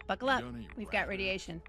Buckle up. We've got radiation.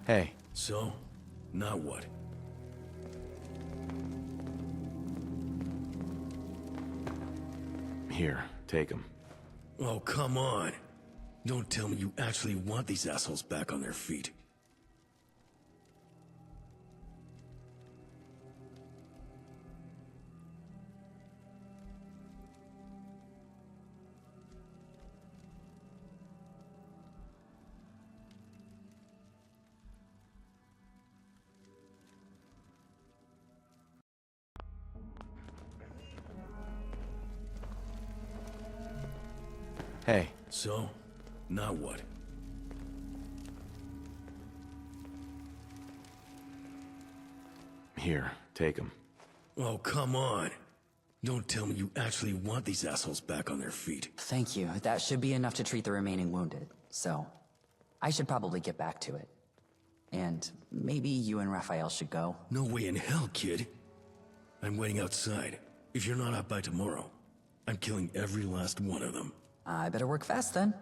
Hey. So? Now what? Here, take him. Oh, come on. Don't tell me you actually want these assholes back on their feet. Hey. So? Now what? Here, take him. Oh, come on. Don't tell me you actually want these assholes back on their feet. Thank you. That should be enough to treat the remaining wounded. So, I should probably get back to it. And maybe you and Raphael should go. No way in hell, kid. I'm waiting outside. If you're not out by tomorrow, I'm killing every last one of them. I better work fast then.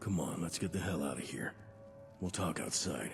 Come on, let's get the hell out of here. We'll talk outside.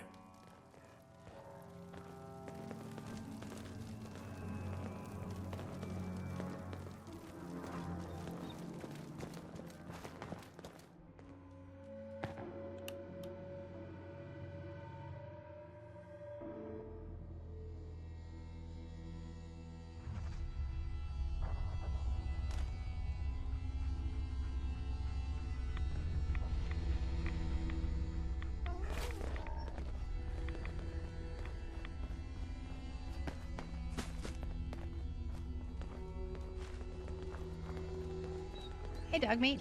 Hey, dog meat.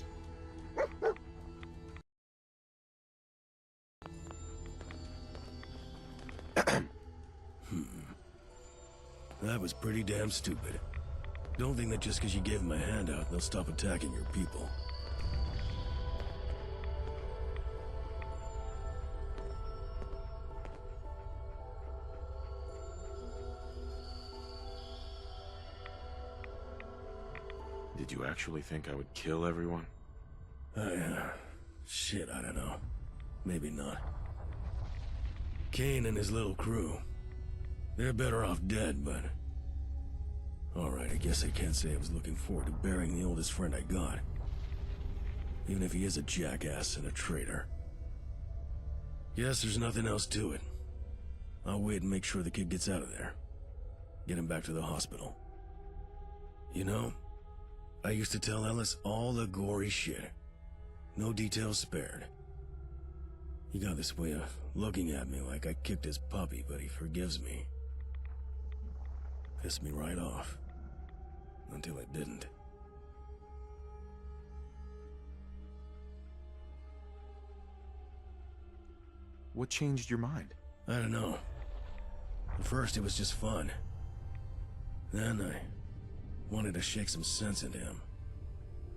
That was pretty damn stupid. Don't think that just because you gave them a handout, they'll stop attacking your people. Did you actually think I would kill everyone? Shit, I don't know. Maybe not. Kane and his little crew. They're better off dead, but... Alright, I guess I can't say I was looking forward to burying the oldest friend I got. Even if he is a jackass and a traitor. Guess there's nothing else to it. I'll wait and make sure the kid gets out of there. Get him back to the hospital. You know, I used to tell Ellis all the gory shit. No details spared. He got this way of looking at me like I kicked his puppy, but he forgives me. Pissed me right off. Until it didn't. What changed your mind? I don't know. At first it was just fun. Then I wanted to shake some sense into him.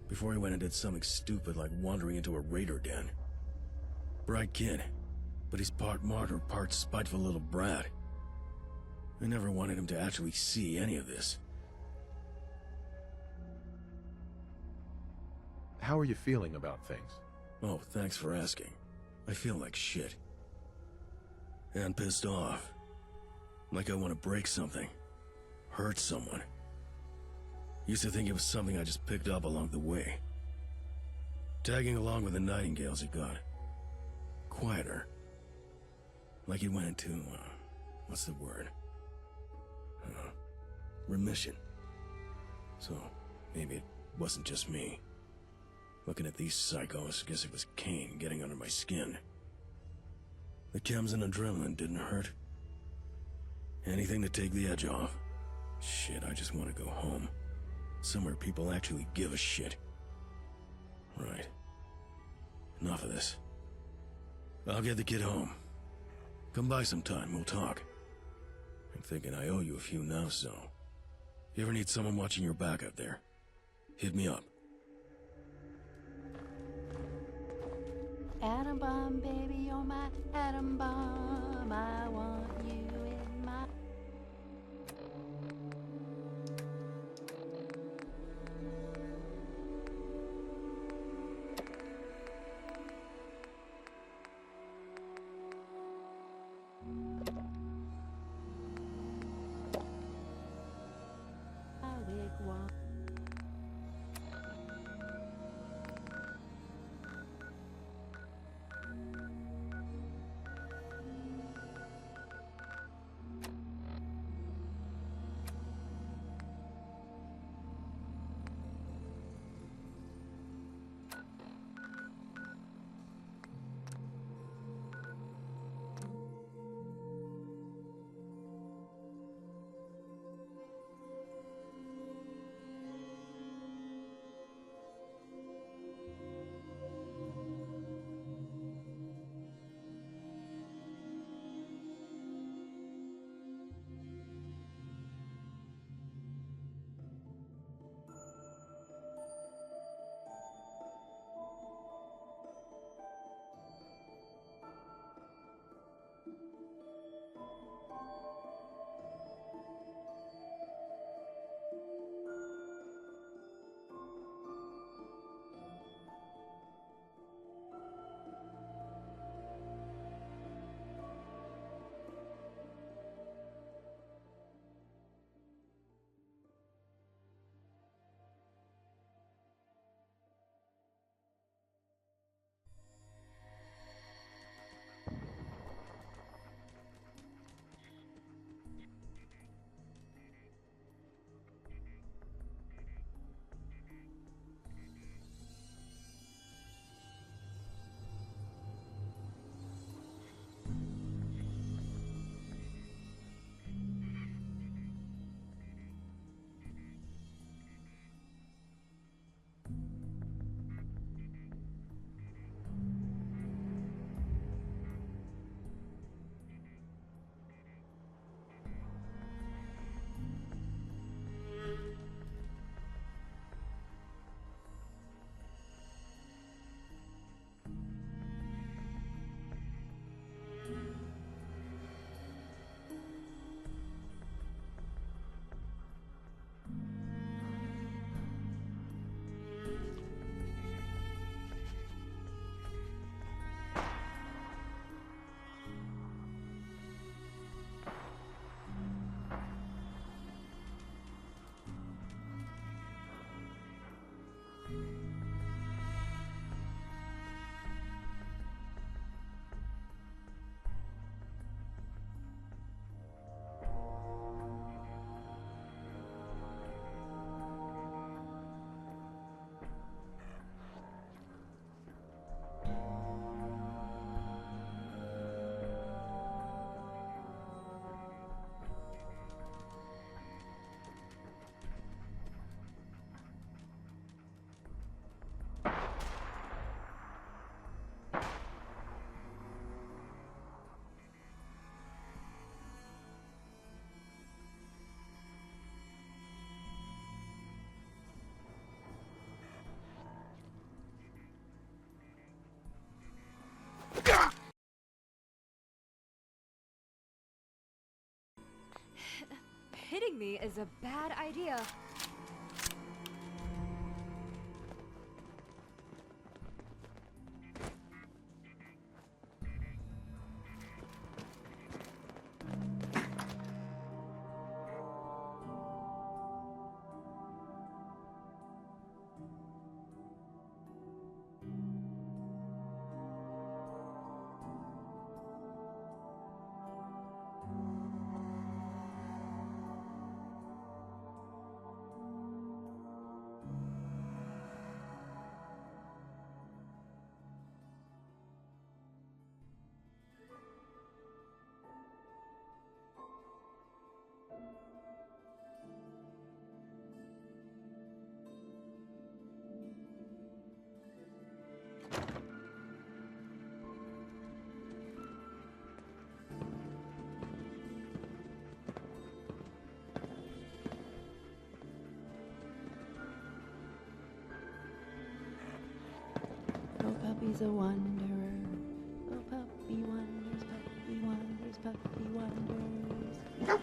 Before he went and did something stupid like wandering into a raider den. Bright kid, but he's part martyr, part spiteful little brat. I never wanted him to actually see any of this. How are you feeling about things? Oh, thanks for asking. I feel like shit. And pissed off. Like I want to break something. Hurt someone. Used to think it was something I just picked up along the way. Tagging along with the nightingales, it got quieter. Like he went into, what's the word? Remission. So, maybe it wasn't just me. Looking at these psychos, guess it was Kane getting under my skin. The chems and adrenaline didn't hurt. Anything to take the edge off. Shit, I just want to go home. Somewhere people actually give a shit. Right. Enough of this. I'll get the kid home. Come by sometime, we'll talk. I'm thinking I owe you a few now, so... If you ever need someone watching your back out there, hit me up. Atom bomb, baby, you're my atom bomb. I want you in my... wigwam. Hitting me is a bad idea. is a wanderer. Oh, puppy wonders, puppy wonders, puppy wonders.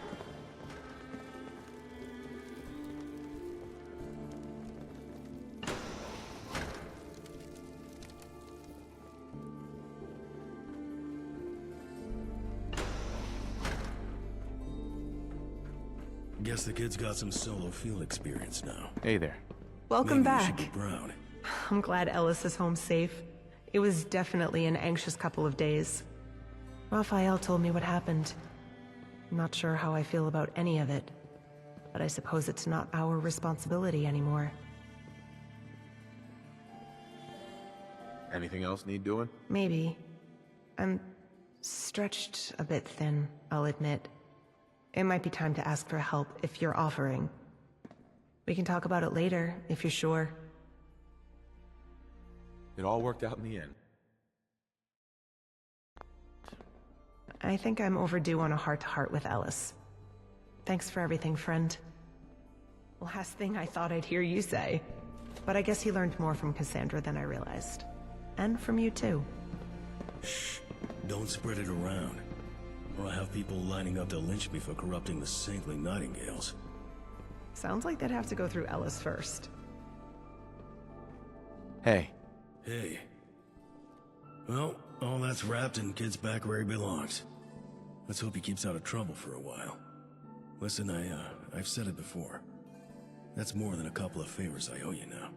Guess the kid's got some solo field experience now. Hey there. Welcome Maybe we back. should be proud. I'm glad Ellis is home safe. It was definitely an anxious couple of days. Raphael told me what happened. I'm not sure how I feel about any of it, but I suppose it's not our responsibility anymore. Anything else need doing? Maybe. I'm stretched a bit thin, I'll admit. It might be time to ask for help if you're offering. We can talk about it later, if you're sure. It all worked out in the end. I think I'm overdue on a heart-to-heart with Ellis. Thanks for everything, friend. Last thing I thought I'd hear you say. But I guess he learned more from Cassandra than I realized. And from you too. Shh. Don't spread it around. Or I'll have people lining up to lynch me for corrupting the saintly nightingales. Sounds like they'd have to go through Ellis first. Hey. Hey. Well, all that's wrapped and kid's back where he belongs. Let's hope he keeps out of trouble for a while. Listen, I've said it before. That's more than a couple of favors I owe you now.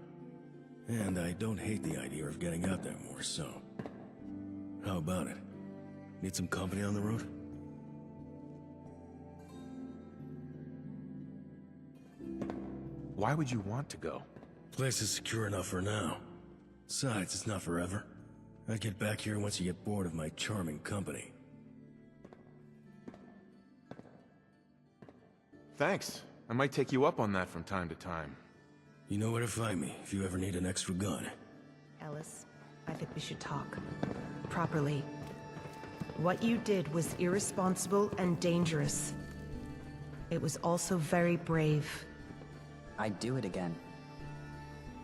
And I don't hate the idea of getting out there more, so... How about it? Need some company on the road? Why would you want to go? Place is secure enough for now. Besides, it's not forever. I'd get back here once you get bored of my charming company. Thanks. I might take you up on that from time to time. You know where to find me if you ever need an extra gun. Ellis, I think we should talk. Properly. What you did was irresponsible and dangerous. It was also very brave. I'd do it again.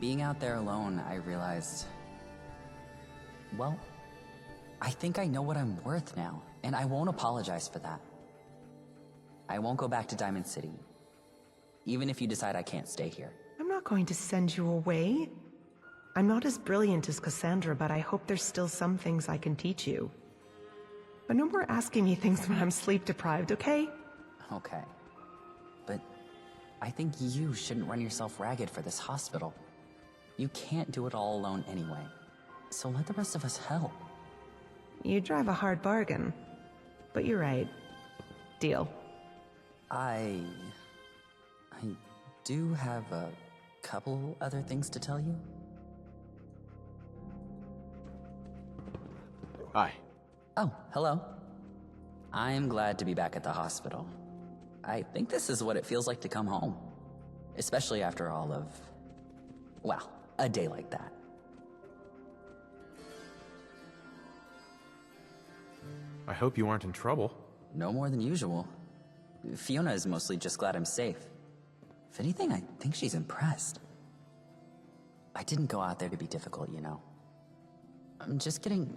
Being out there alone, I realized... Well, I think I know what I'm worth now, and I won't apologize for that. I won't go back to Diamond City, even if you decide I can't stay here. I'm not going to send you away. I'm not as brilliant as Cassandra, but I hope there's still some things I can teach you. But no more asking me things when I'm sleep deprived, okay? Okay. But I think you shouldn't run yourself ragged for this hospital. You can't do it all alone anyway. So let the rest of us help. You drive a hard bargain. But you're right. Deal. I do have a couple other things to tell you. Hi. Oh, hello. I'm glad to be back at the hospital. I think this is what it feels like to come home. Especially after all of... well, a day like that. I hope you aren't in trouble. No more than usual. Fiona is mostly just glad I'm safe. If anything, I think she's impressed. I didn't go out there to be difficult, you know. I'm just getting...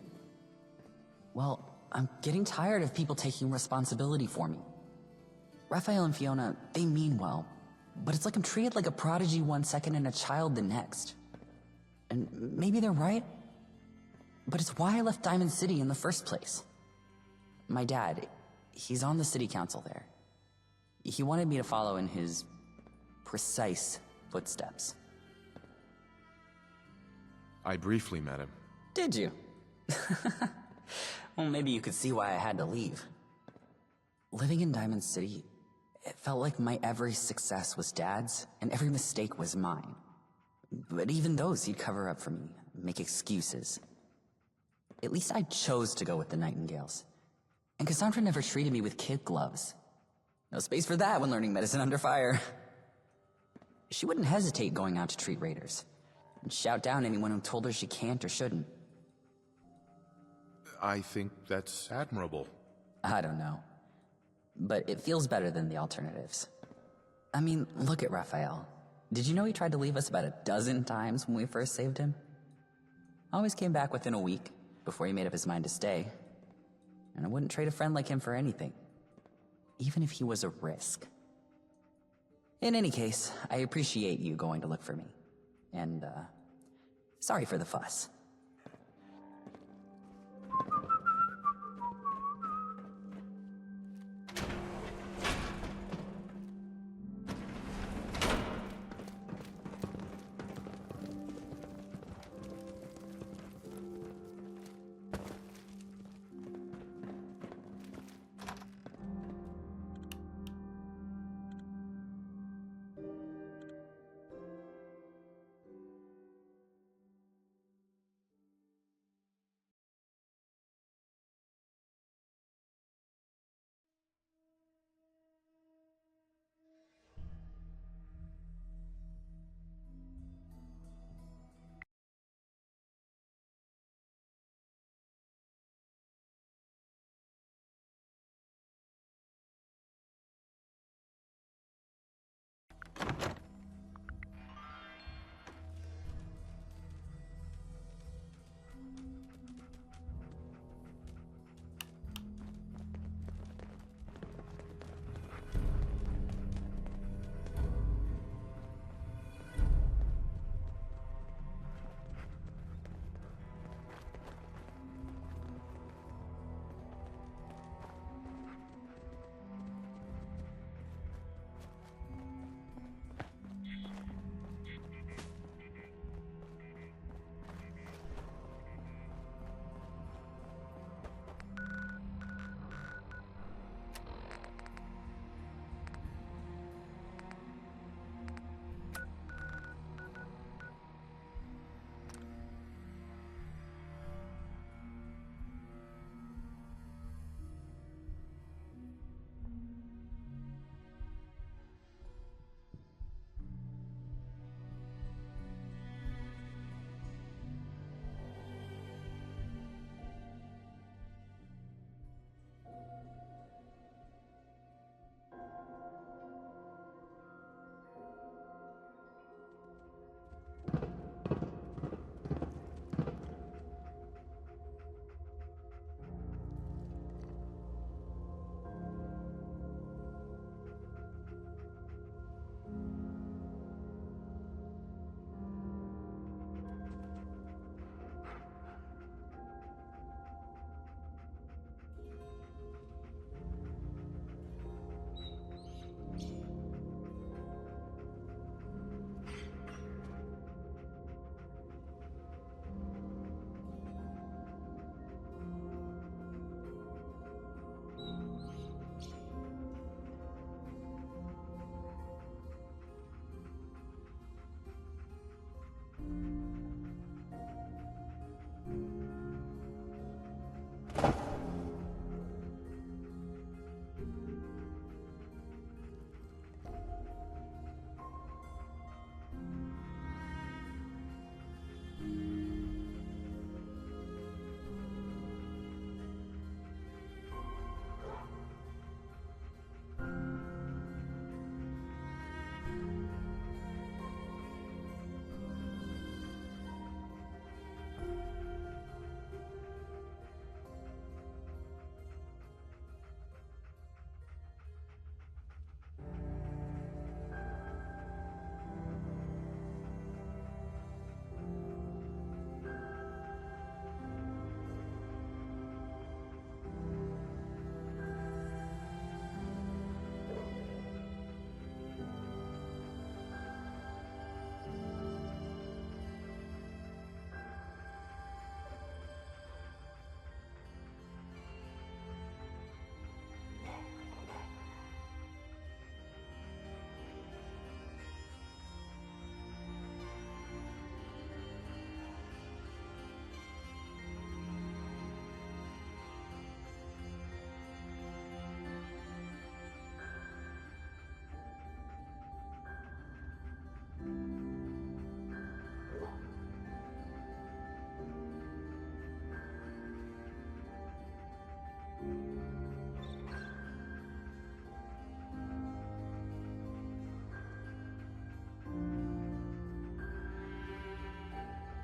well, I'm getting tired of people taking responsibility for me. Raphael and Fiona, they mean well, but it's like I'm treated like a prodigy one second and a child the next. And maybe they're right, but it's why I left Diamond City in the first place. My dad, he's on the city council there. He wanted me to follow in his precise footsteps. I briefly met him. Did you? Well, maybe you could see why I had to leave. Living in Diamond City, it felt like my every success was Dad's, and every mistake was mine. But even those he'd cover up for me, make excuses. At least I chose to go with the Nightingales. And Cassandra never treated me with kid gloves. No space for that when learning medicine under fire. She wouldn't hesitate going out to treat raiders, and shout down anyone who told her she can't or shouldn't. I think that's admirable. I don't know. But it feels better than the alternatives. I mean, look at Raphael. Did you know he tried to leave us about a dozen times when we first saved him? Always came back within a week, before he made up his mind to stay. And I wouldn't trade a friend like him for anything. Even if he was a risk. In any case, I appreciate you going to look for me. And, sorry for the fuss.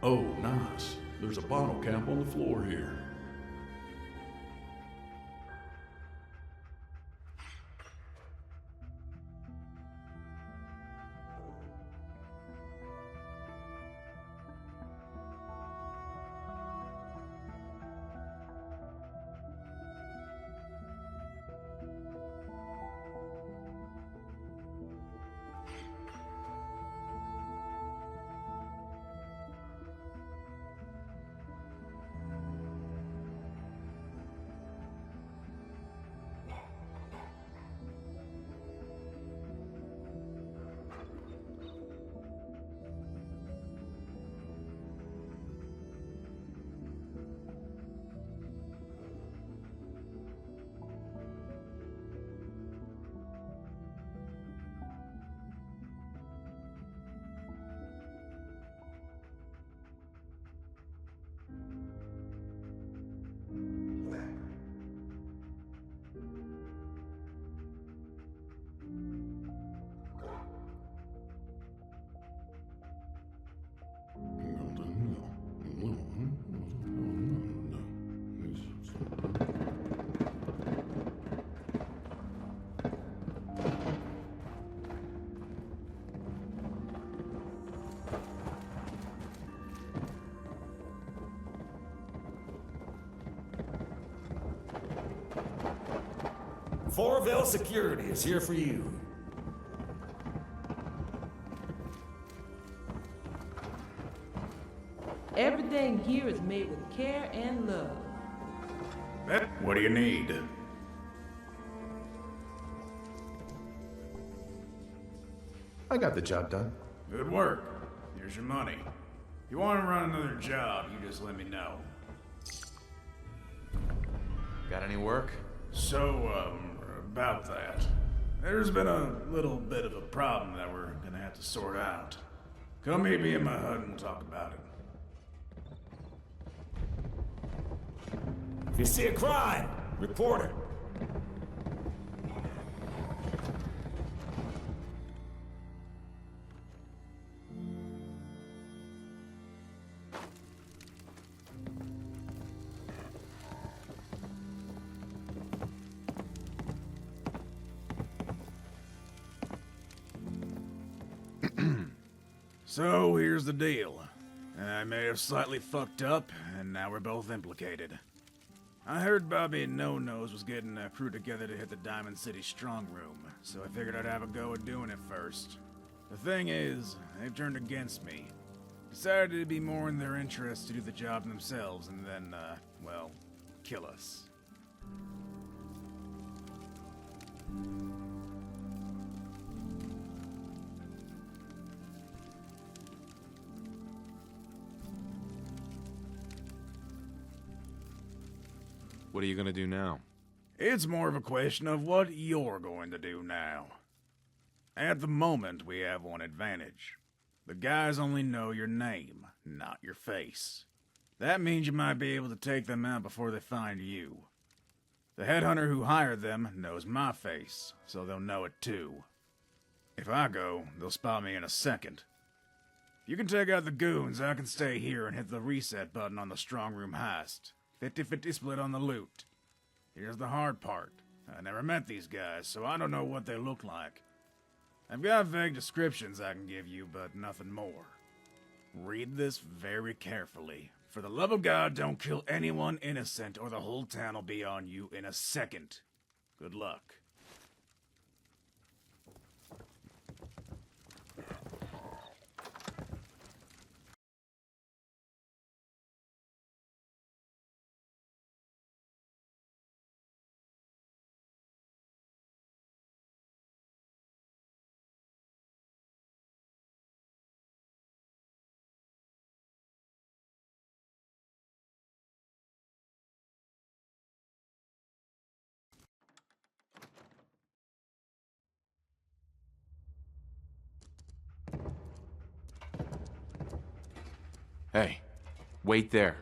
Oh, Nas. There's a bottle cap on the floor here. Forville Security is here for you. Everything here is made with care and love. What do you need? I got the job done. Good work. Here's your money. If you want to run another job, you just let me know. Got any work? So, about that. There's been a little bit of a problem that we're gonna have to sort out. Come meet me in my hut and talk about it. If you see a crime, report it. So, here's the deal. I may have slightly fucked up, and now we're both implicated. I heard Bobby No-Nose was getting a crew together to hit the Diamond City Strong Room, so I figured I'd have a go at doing it first. The thing is, they've turned against me. Decided it'd be more in their interest to do the job themselves and then, well, kill us. What are you gonna do now? It's more of a question of what you're going to do now. At the moment, we have one advantage. The guys only know your name, not your face. That means you might be able to take them out before they find you. The headhunter who hired them knows my face, so they'll know it too. If I go, they'll spot me in a second. If you can take out the goons, I can stay here and hit the reset button on the strong room heist. 50-50 split on the loot. Here's the hard part. I never met these guys, so I don't know what they look like. I've got vague descriptions I can give you, but nothing more. Read this very carefully. For the love of God, don't kill anyone innocent, or the whole town will be on you in a second. Good luck. Hey, wait there.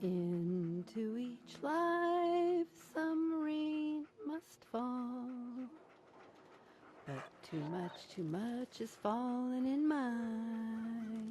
Into each life some rain must fall, but too much is fallen in mine.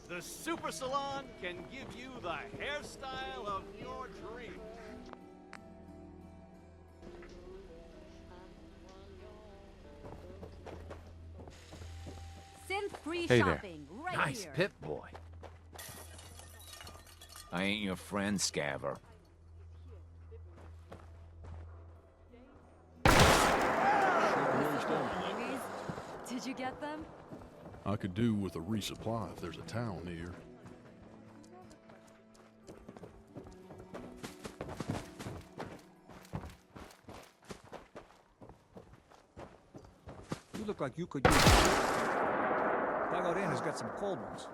The Super Salon can give you the hairstyle of your dreams. Synth-free Hey there. shopping right Nice here. pip, boy. I ain't your friend, Scaver. Did you get them? I could do with a resupply if there's a town near. You look like you could use a Dugout Inn has got some cold ones.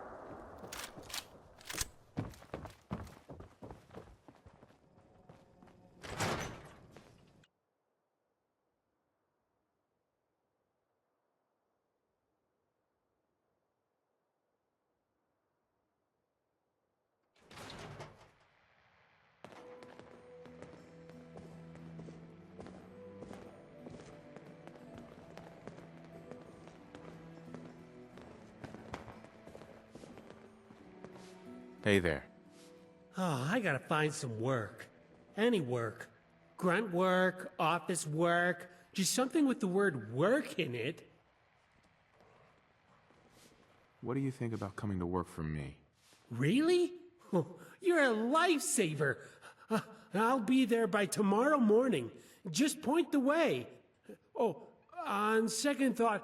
Hey there. Oh, I gotta find some work. Any work. Grunt work, office work, just something with the word work in it. What do you think about coming to work for me? Really? Oh, you're a lifesaver. I'll be there by tomorrow morning. Just point the way. Oh, on second thought,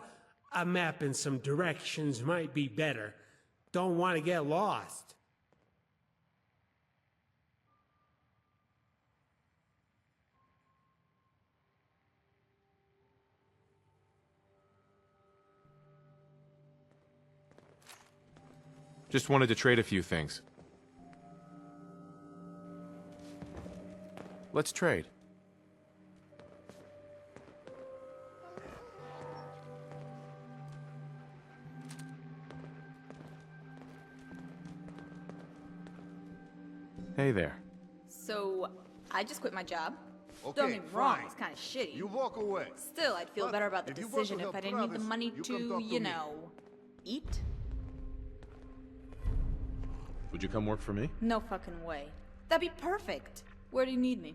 a map and some directions might be better. Don't want to get lost. Just wanted to trade a few things. Let's trade. Hey there. So, I just quit my job. Okay, Don't get me wrong, fine. it's kind of shitty. You walk away. Still, I'd feel But better about the if you want decision to if I help didn't need the Travis, money you to, come talk to you me. know, eat. Would you come work for me? No fucking way. That'd be perfect. Where do you need me?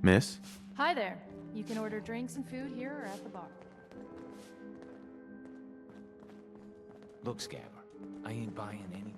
Miss? Hi there. You can order drinks and food here or at the bar. Look, Scaver, I ain't buying anything.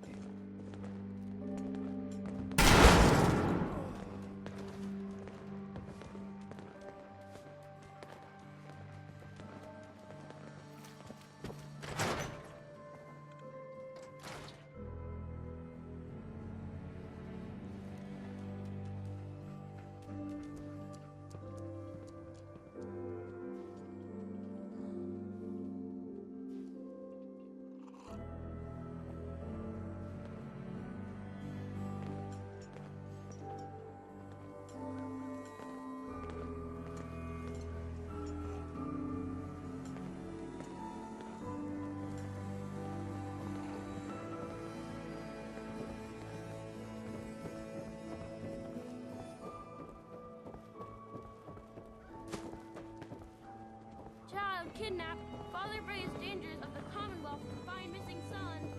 Child kidnapped. Father raised dangers of the Commonwealth to find missing son.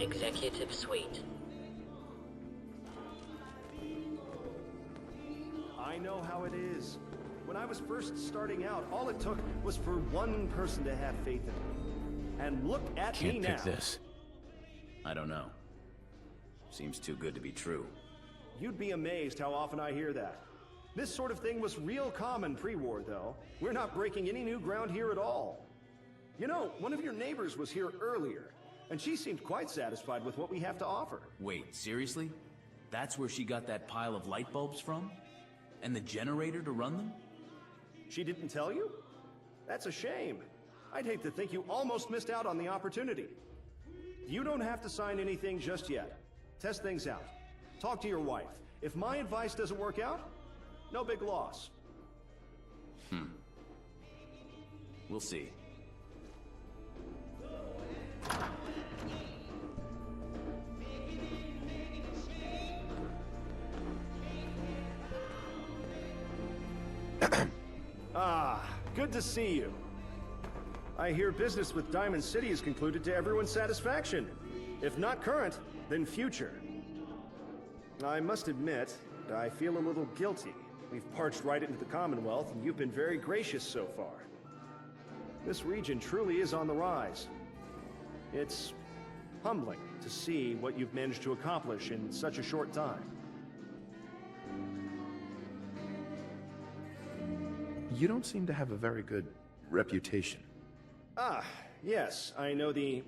Executive Suite. I know how it is. When I was first starting out, all it took was for one person to have faith in me. And look at me now. Can't pick this. I don't know. Seems too good to be true. You'd be amazed how often I hear that. This sort of thing was real common pre-war, though. We're not breaking any new ground here at all. You know, one of your neighbors was here earlier, and she seemed quite satisfied with what we have to offer. Wait, seriously? That's where she got that pile of light bulbs from? And the generator to run them? She didn't tell you? That's a shame. I'd hate to think you almost missed out on the opportunity. You don't have to sign anything just yet. Test things out. Talk to your wife. If my advice doesn't work out, no big loss. We'll see. Good to see you. I hear business with Diamond City is concluded to everyone's satisfaction. If not current, then future. I must admit, I feel a little guilty. We've parched right into the Commonwealth, and you've been very gracious so far. This region truly is on the rise. It's humbling to see what you've managed to accomplish in such a short time. You don't seem to have a very good reputation. Ah, yes, I know the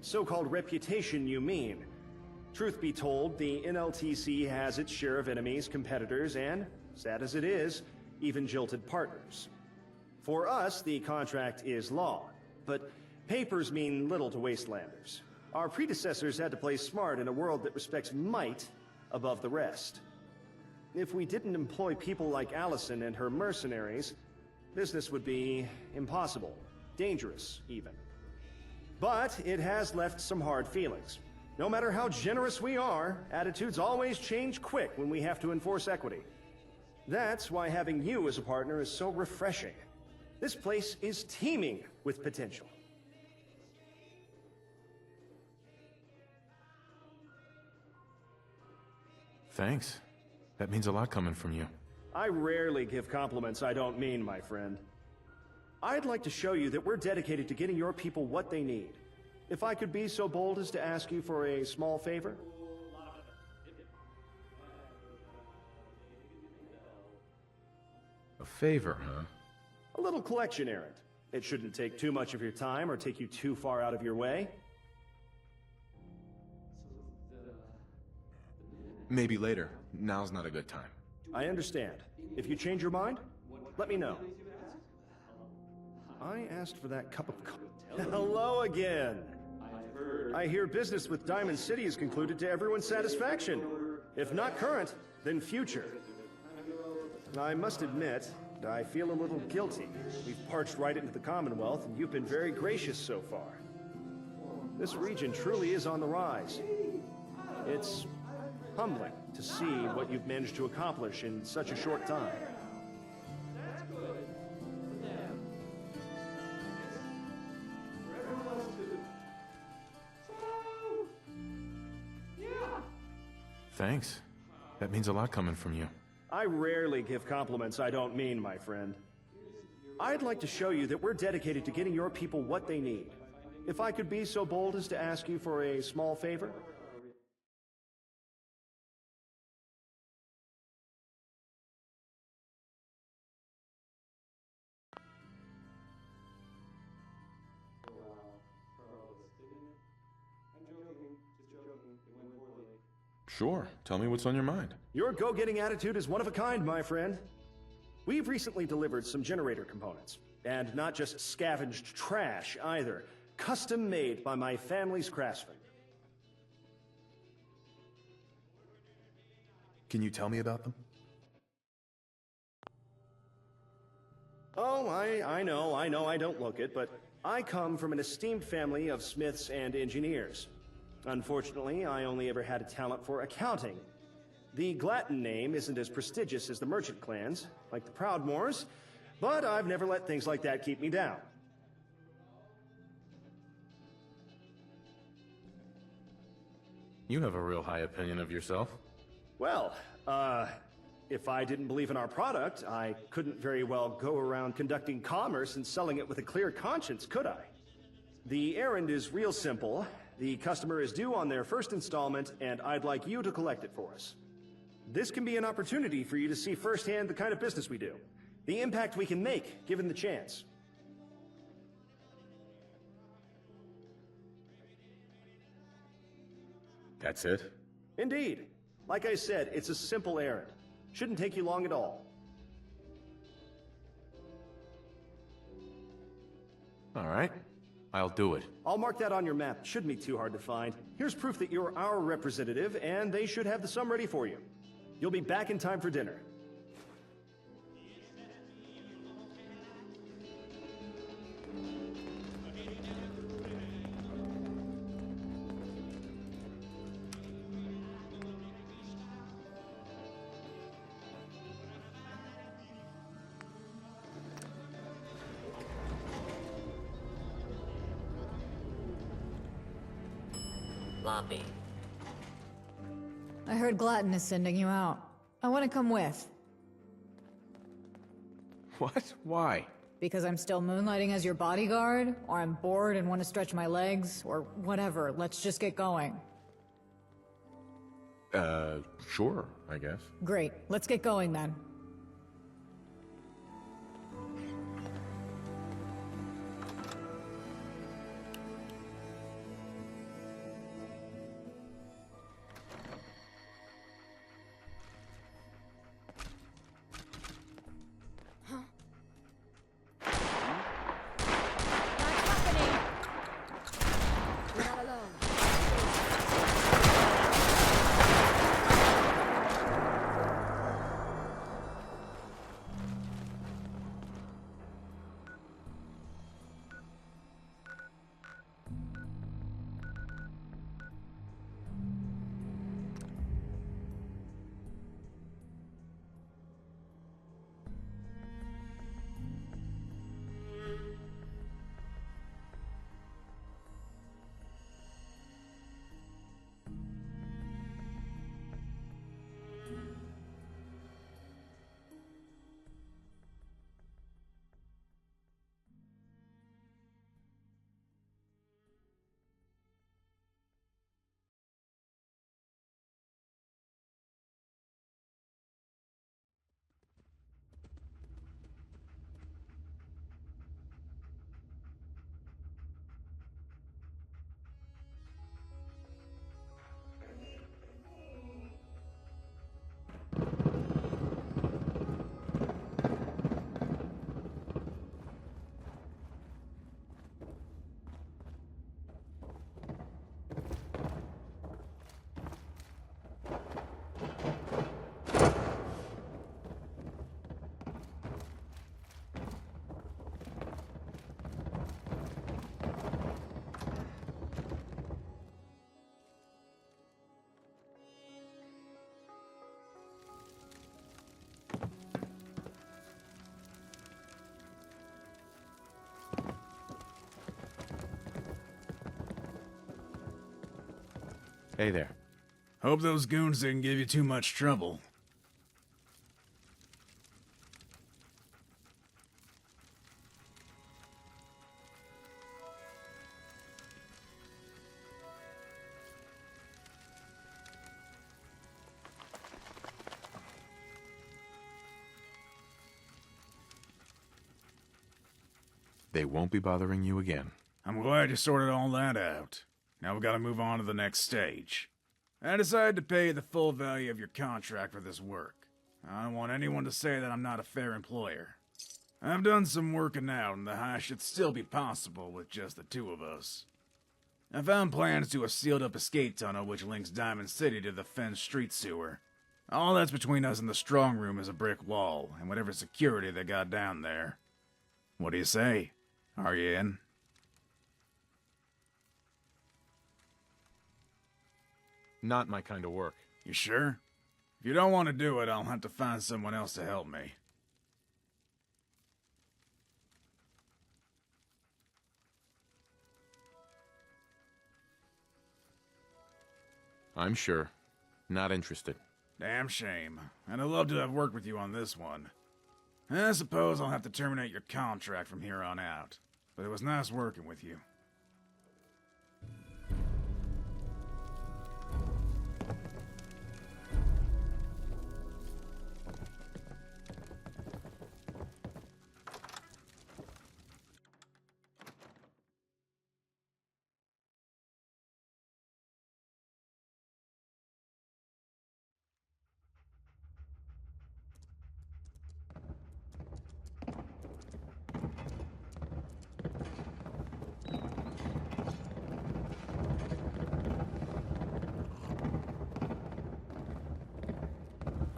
so-called reputation you mean. Truth be told, the NLTC has its share of enemies, competitors, and, sad as it is, even jilted partners. For us, the contract is law, but papers mean little to wastelanders. Our predecessors had to play smart in a world that respects might above the rest. If we didn't employ people like Allison and her mercenaries, business would be impossible, dangerous even. But it has left some hard feelings. No matter how generous we are, attitudes always change quick when we have to enforce equity. That's why having you as a partner is so refreshing. This place is teeming with potential. Thanks. That means a lot coming from you. I rarely give compliments I don't mean, my friend. I'd like to show you that we're dedicated to getting your people what they need. If I could be so bold as to ask you for a small favor? A favor, huh? A little collection errand. It shouldn't take too much of your time or take you too far out of your way. Maybe later. Now's not a good time. I understand. If you change your mind, let me know. I asked for that cup of coffee. Hello again. I hear business with Diamond City is concluded to everyone's satisfaction. If not current, then future. I must admit, I feel a little guilty. We've parched right into the Commonwealth, and you've been very gracious so far. This region truly is on the rise. It's humbling to see what you've managed to accomplish in such a short time. Thanks. That means a lot coming from you. I rarely give compliments I don't mean, my friend. I'd like to show you that we're dedicated to getting your people what they need. If I could be so bold as to ask you for a small favor? Sure. Tell me what's on your mind. Your go-getting attitude is one of a kind, my friend. We've recently delivered some generator components. And not just scavenged trash, either. Custom made by my family's craftsmen. Can you tell me about them? Oh, I know I don't look it, but I come from an esteemed family of smiths and engineers. Unfortunately, I only ever had a talent for accounting. The Glatten name isn't as prestigious as the merchant clans, like the Proudmoores, but I've never let things like that keep me down. You have a real high opinion of yourself. Well, if I didn't believe in our product, I couldn't very well go around conducting commerce and selling it with a clear conscience, could I? The errand is real simple. The customer is due on their first installment, and I'd like you to collect it for us. This can be an opportunity for you to see firsthand the kind of business we do, the impact we can make, given the chance. That's it? Indeed. Like I said, it's a simple errand. Shouldn't take you long at all. All right. I'll do it. I'll mark that on your map. Shouldn't be too hard to find. Here's proof that you're our representative, and they should have the sum ready for you. You'll be back in time for dinner. Lobby. I heard Glatten is sending you out. I want to come with. What? Why? Because I'm still moonlighting as your bodyguard, or I'm bored and want to stretch my legs, or whatever. Let's just get going. Sure, I guess. Great. Let's get going then. Hey there. Hope those goons didn't give you too much trouble. They won't be bothering you again. I'm glad you sorted all that out. Now we gotta move on to the next stage. I decided to pay you the full value of your contract for this work. I don't want anyone to say that I'm not a fair employer. I've done some working out, and the heist should still be possible with just the two of us. I found plans to a sealed-up escape tunnel which links Diamond City to the fenced street sewer. All that's between us and the strong room is a brick wall, and whatever security they got down there. What do you say? Are you in? Not my kind of work. You sure? If you don't want to do it, I'll have to find someone else to help me. I'm sure. Not interested. Damn shame. And I'd love to have worked with you on this one. I suppose I'll have to terminate your contract from here on out. But it was nice working with you.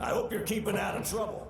I hope you're keeping out of trouble.